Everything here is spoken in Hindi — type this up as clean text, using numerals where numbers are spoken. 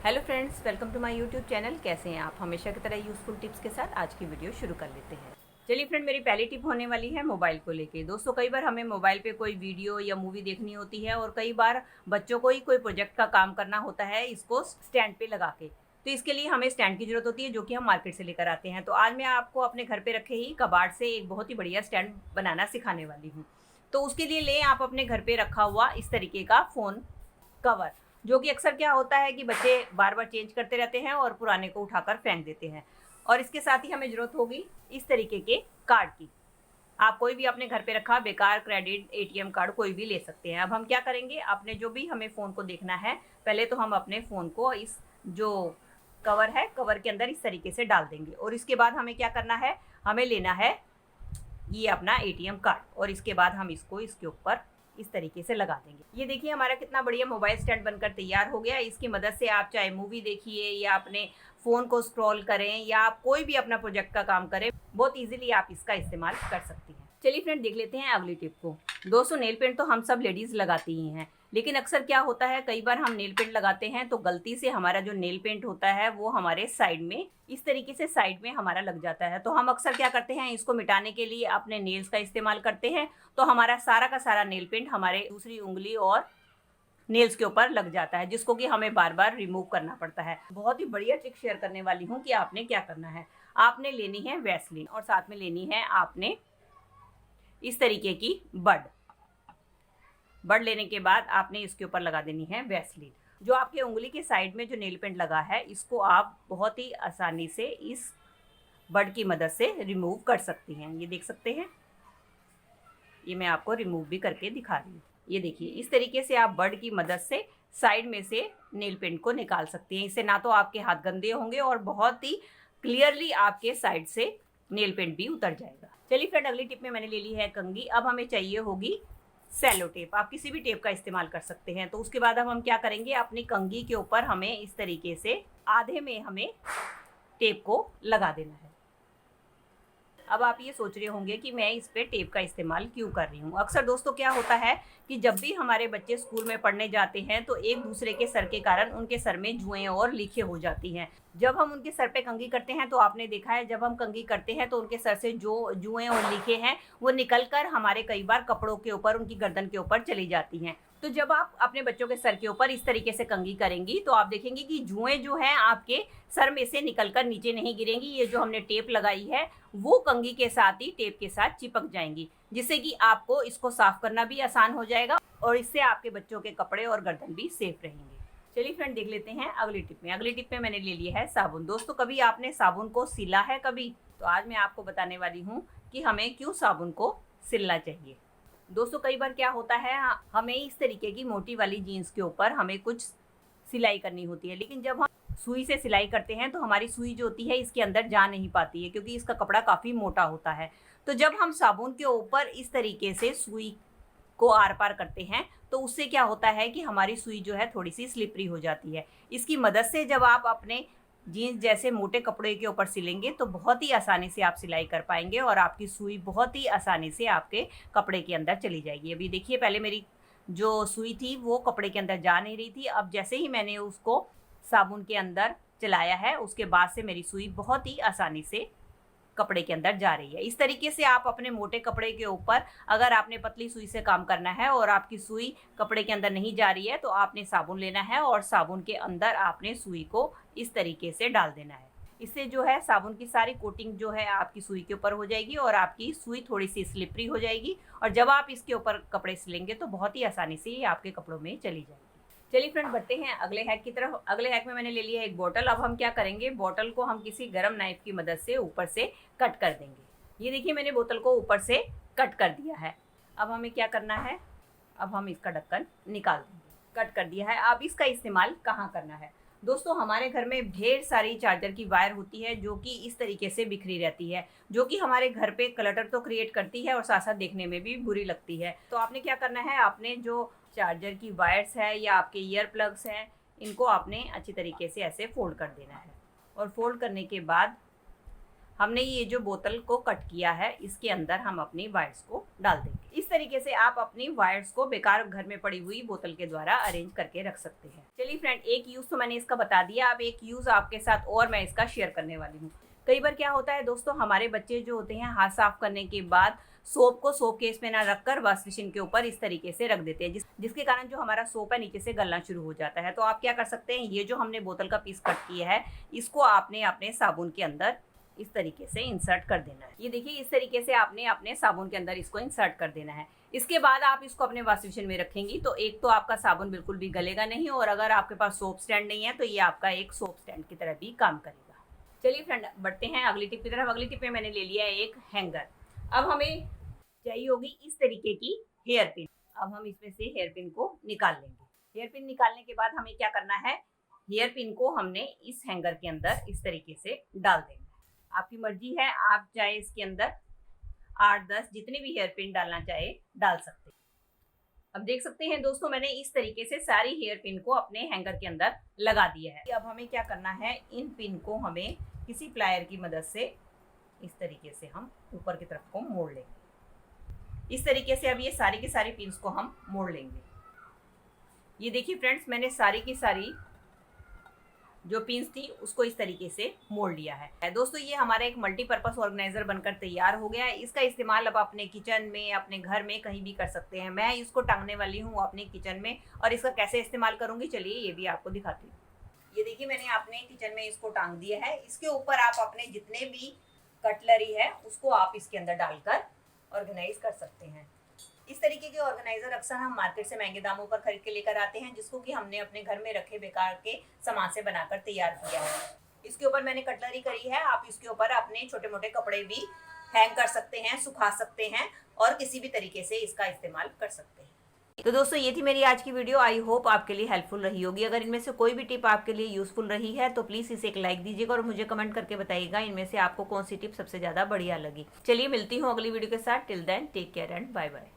Hello friends, welcome to my YouTube channel. कैसे हैं आप? हमेशा की तरह यूज़फुल टिप्स के साथ आज की वीडियो शुरू कर लेते हैं। चलिए फ्रेंड, मेरी पहली टिप होने वाली है मोबाइल को लेके। दोस्तों, कई बार हमें मोबाइल पे कोई वीडियो या मूवी देखनी होती है और कई बार बच्चों को ही कोई प्रोजेक्ट का काम करना होता है इसको स्टैंड पे लगा के। तो इसके लिए हमें स्टैंड की ज़रूरत होती है जो कि हम मार्केट से लेकर आते हैं। तो आज मैं आपको अपने घर पे रखे ही कबाड़ से एक बहुत ही बढ़िया स्टैंड बनाना सिखाने वाली हूँ। तो उसके लिए लें आप अपने घर पे रखा हुआ इस तरीके का फ़ोन कवर, जो कि अक्सर क्या होता है कि बच्चे बार बार चेंज करते रहते हैं और पुराने को उठाकर फेंक देते हैं। और इसके साथ ही हमें ज़रूरत होगी इस तरीके के कार्ड की। आप कोई भी अपने घर पे रखा बेकार क्रेडिट एटीएम कार्ड कोई भी ले सकते हैं। अब हम क्या करेंगे, अपने जो भी हमें फ़ोन को देखना है, पहले तो हम अपने फ़ोन को इस जो कवर है कवर के अंदर इस तरीके से डाल देंगे। और इसके बाद हमें क्या करना है, हमें लेना है ये अपना एटीएम कार्ड और इसके बाद हम इसको इसके ऊपर इस तरीके से लगा देंगे। ये देखिए हमारा कितना बढ़िया मोबाइल स्टैंड बनकर तैयार हो गया। इसकी मदद से आप चाहे मूवी देखिए या अपने फ़ोन को स्क्रॉल करें या आप कोई भी अपना प्रोजेक्ट का काम करें, बहुत इजीली आप इसका इस्तेमाल कर सकती हैं। चलिए फ्रेंड, देख लेते हैं अगली टिप को। दोस्तों, नेल पेंट तो हम सब लेडीज़ लगाती ही हैं, लेकिन अक्सर क्या होता है, कई बार हम नेल पेंट लगाते हैं तो गलती से हमारा जो नेल पेंट होता है वो हमारे साइड में इस तरीके से साइड में हमारा लग जाता है। तो हम अक्सर क्या करते हैं, इसको मिटाने के लिए अपने नेल्स का इस्तेमाल करते हैं। तो हमारा सारा का सारा नेल पेंट हमारे दूसरी उंगली और नेल्स के ऊपर लग जाता है, जिसको कि हमें बार बार रिमूव करना पड़ता है। बहुत ही बढ़िया ट्रिक शेयर करने वाली हूँ कि आपने क्या करना है। आपने लेनी है वैसलीन और साथ में लेनी है आपने इस तरीके की बड लेने के बाद आपने इसके ऊपर लगा देनी है वैसलीन। जो आपके उंगली के साइड में जो नेल पेंट लगा है, इसको आप बहुत ही आसानी से इस बड की मदद से रिमूव कर सकती हैं। ये देख सकते हैं, ये मैं आपको रिमूव भी करके दिखा रही हूँ। ये देखिए, इस तरीके से आप बड की मदद से साइड में से नेल पेंट को निकाल सकती हैं। इससे ना तो आपके हाथ गंदे होंगे और बहुत ही क्लियरली आपके साइड से नेल पेंट भी उतर जाएगा। चलिए फ्रेंड, अगली टिप में मैंने ले ली है कंघी। अब हमें चाहिए होगी सेलो टेप। आप किसी भी टेप का इस्तेमाल कर सकते हैं। तो उसके बाद अब हम क्या करेंगे, अपनी कंघी के ऊपर हमें इस तरीके से आधे में हमें टेप को लगा देना है। अब आप ये सोच रहे होंगे कि मैं इस पे टेप का इस्तेमाल क्यों कर रही हूँ। अक्सर दोस्तों क्या होता है कि जब भी हमारे बच्चे स्कूल में पढ़ने जाते हैं तो एक दूसरे के सर के कारण उनके सर में जुएं और लीखें हो जाती हैं। जब हम उनके सर पे कंघी करते हैं तो आपने देखा है, जब हम कंघी करते हैं तो उनके सर से जो जुएं और लीखें हैं वो निकल कर हमारे कई बार कपड़ों के ऊपर, उनकी गर्दन के ऊपर चली जाती हैं। तो जब आप अपने बच्चों के सर के ऊपर इस तरीके से कंघी करेंगी तो आप देखेंगे कि जुएं जो है आपके सर में से निकलकर नीचे नहीं गिरेंगी। ये जो हमने टेप लगाई है वो कंघी के साथ ही टेप के साथ चिपक जाएंगी, जिससे कि आपको इसको साफ करना भी आसान हो जाएगा और इससे आपके बच्चों के कपड़े और गर्दन भी सेफ रहेंगे। चलिए फ्रेंड, देख लेते हैं अगली टिप में। अगली टिप में मैंने ले लिया है साबुन। दोस्तों, कभी आपने साबुन को सिला है कभी? तो आज मैं आपको बताने वाली हूँ कि हमें क्यों साबुन को सिलना चाहिए। दोस्तों, कई बार क्या होता है, हमें इस तरीके की मोटी वाली जीन्स के ऊपर हमें कुछ सिलाई करनी होती है, लेकिन जब हम सुई से सिलाई करते हैं तो हमारी सुई जो होती है इसके अंदर जा नहीं पाती है, क्योंकि इसका कपड़ा काफ़ी मोटा होता है। तो जब हम साबुन के ऊपर इस तरीके से सुई को आर पार करते हैं तो उससे क्या होता है कि हमारी सुई जो है थोड़ी सी स्लिपरी हो जाती है। इसकी मदद से जब आप अपने जीन्स जैसे मोटे कपड़े के ऊपर सिलेंगे तो बहुत ही आसानी से आप सिलाई कर पाएंगे और आपकी सुई बहुत ही आसानी से आपके कपड़े के अंदर चली जाएगी। अभी देखिए, पहले मेरी जो सुई थी वो कपड़े के अंदर जा नहीं रही थी। अब जैसे ही मैंने उसको साबुन के अंदर चलाया है उसके बाद से मेरी सुई बहुत ही आसानी से कपड़े के अंदर जा रही है। इस तरीके से आप अपने मोटे कपड़े के ऊपर, अगर आपने पतली सुई से काम करना है और आपकी सुई कपड़े के अंदर नहीं जा रही है तो आपने साबुन लेना है और साबुन के अंदर आपने सुई को इस तरीके से डाल देना है। इससे जो है साबुन की सारी कोटिंग जो है आपकी सुई के ऊपर हो जाएगी और आपकी सुई थोड़ी सी स्लिपरी हो जाएगी और जब आप इसके ऊपर कपड़े सिलेंगे तो बहुत ही आसानी से ये आपके कपड़ों में चली जाएगी। चलिए फ्रेंड, बढ़ते हैं अगले हैक की तरफ। अगले हैक में मैंने ले लिया है एक बोतल। अब हम क्या करेंगे, बोतल को हम किसी गर्म नाइफ की मदद से ऊपर से कट कर देंगे। ये देखिए, मैंने बोतल को ऊपर से कट कर दिया है। अब हमें क्या करना है, अब हम इसका ढक्कन निकाल देंगे। कट कर दिया है। अब इसका इस्तेमाल कहाँ करना है? दोस्तों, हमारे घर में ढेर सारी चार्जर की वायर होती है जो कि इस तरीके से बिखरी रहती है, जो कि हमारे घर पे क्लटर तो क्रिएट करती है और साथ साथ देखने में भी बुरी लगती है। तो आपने क्या करना है, आपने जो चार्जर की वायर्स है या आपके ईयर प्लग्स हैं, इनको आपने अच्छी तरीके से ऐसे फोल्ड कर देना है और फोल्ड करने के बाद हमने ये जो बोतल को कट किया है इसके अंदर हम अपनी वायर्स को डाल देंगे। इस तरीके से आप अपनी वायर्स को बेकार घर में पड़ी हुई बोतल के द्वारा अरेंज करके रख सकते हैं। चलिए फ्रेंड, एक यूज तो मैंने इसका बता दिया, अब एक यूज आपके साथ और मैं इसका शेयर करने वाली हूँ। कई बार क्या होता है दोस्तों, हमारे बच्चे जो होते हैं हाथ साफ करने के बाद सोप को सोप केस में ना रखकर वॉश मशीन के ऊपर इस तरीके से रख देते हैं, जिसके कारण जो हमारा सोप है नीचे से गलना शुरू हो जाता है। तो आप क्या कर सकते हैं, ये जो हमने बोतल का पीस कट किया है इसको आपने अपने साबुन के अंदर इस तरीके से इंसर्ट कर देना है। ये देखिए, इस तरीके से आपने अपने साबुन के अंदर इसको इंसर्ट कर देना है। इसके बाद आप इसको अपने वॉश मशीन में रखेंगी तो एक तो आपका साबुन बिल्कुल भी गलेगा नहीं, और अगर आपके पास सोप स्टैंड नहीं है तो ये आपका एक सोप स्टैंड की तरह भी काम करेगा। चलिए फ्रेंड, बढ़ते हैं अगली टिप की तरफ। अगली टिप में मैंने ले लिया है एक हैंगर। अब हमें चाहिए होगी इस तरीके की हेयर पिन। अब हम इसमें से हेयर पिन को निकाल लेंगे। हेयर पिन निकालने के बाद हमें क्या करना है, हेयर पिन को हमने इस हैंगर के अंदर इस तरीके से डाल देंगे। आपकी मर्जी है, आप चाहे इसके अंदर 8-10 जितने भी हेयर पिन डालना चाहे डाल सकते हैं। अब देख सकते हैं दोस्तों, मैंने इस तरीके से सारी हेयर पिन को अपने हैंगर के अंदर लगा दिया है। अब हमें क्या करना है, इन पिन को हमें किसी प्लायर की मदद से इस तरीके से हम ऊपर की तरफ को मोड़ लेंगे। इस तरीके से अब ये सारी की सारी पिन्स को हम मोड़ लेंगे। ये देखिए फ्रेंड्स, मैंने सारी की सारी जो पिन्स थी उसको इस तरीके से मोड़ लिया है। दोस्तों, ये हमारा एक मल्टीपर्पस ऑर्गेनाइजर बनकर तैयार हो गया है। इसका इस्तेमाल अब अपने किचन में, अपने घर में कहीं भी कर सकते हैं। मैं इसको टांगने वाली हूँ अपने किचन में, और इसका कैसे इस्तेमाल करूँगी चलिए ये भी आपको दिखाती हूँ। ये देखिए, मैंने अपने किचन में इसको टांग दिया है। इसके ऊपर आप अपने जितने भी कटलरी है उसको आप इसके अंदर डालकर ऑर्गेनाइज कर सकते हैं। इस तरीके के ऑर्गेनाइजर अक्सर हम मार्केट से महंगे दामों पर खरीद के लेकर आते हैं, जिसको कि हमने अपने घर में रखे बेकार के सामान से बनाकर तैयार किया है। इसके ऊपर मैंने कटलरी करी है। आप इसके ऊपर अपने छोटे मोटे कपड़े भी हैंग कर सकते हैं, सुखा सकते हैं, और किसी भी तरीके से इसका इस्तेमाल कर सकते हैं। तो दोस्तों, ये थी मेरी आज की वीडियो। आई होप आपके लिए हेल्पफुल रही होगी। अगर इनमें से कोई भी टिप आपके लिए यूजफुल रही है तो प्लीज इसे एक लाइक दीजिएगा और मुझे कमेंट करके बताइएगा इनमें से आपको कौन सी टिप सबसे ज्यादा बढ़िया लगी। चलिए मिलती हूँ अगली वीडियो के साथ। Till then take care and bye bye.